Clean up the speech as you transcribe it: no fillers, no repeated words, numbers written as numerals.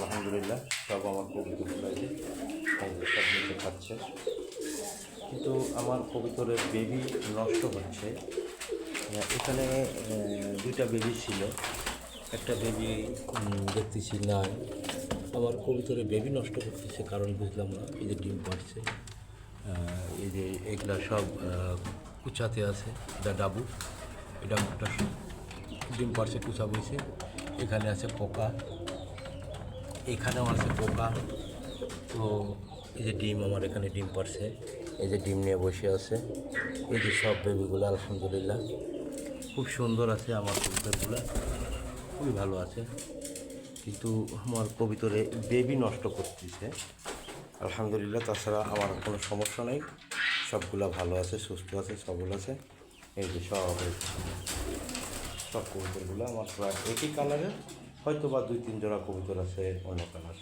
আলহামদুলিল্লাহ সব আমার কবিতরগুলো এই যে সব নিচে খাচ্ছে। কিন্তু আমার কবিতরের বেবি নষ্ট হচ্ছে। এখানে দুইটা বেবি ছিল, একটা বেবি দেখতেছি নাই। আমার কবিতরের বেবি নষ্ট করতেছে, কারণ বুঝলাম না। এই যে ডিম পাড়ছে, এই যে এগুলা সব কুচাতে আছে। এটা ডাবু, এটা একটা ডিম পাড়ছে, কুচা বইছে। এখানে আছে পোকা, এখানেও আছে পোকা। তো এই যে ডিম, আমার এখানে ডিম পাড়ছে, এই যে ডিম নিয়ে বসে আছে। এই যে সব বেবিগুলো আলহামদুলিল্লাহ খুব সুন্দর আছে। আমার কবিতরগুলো খুবই ভালো আছে, কিন্তু আমার কবিতরে বেবি নষ্ট করতেছে। আলহামদুলিল্লাহ তাছাড়া আমার কোনো সমস্যা নেই, সবগুলো ভালো আছে, সুস্থ আছে, সবল আছে। এই যে সব কবুতরগুলো আমার প্রায় একই কালারের, হয়তো বা 2-3 জোড়া কবুতর আছে অন্য কালার।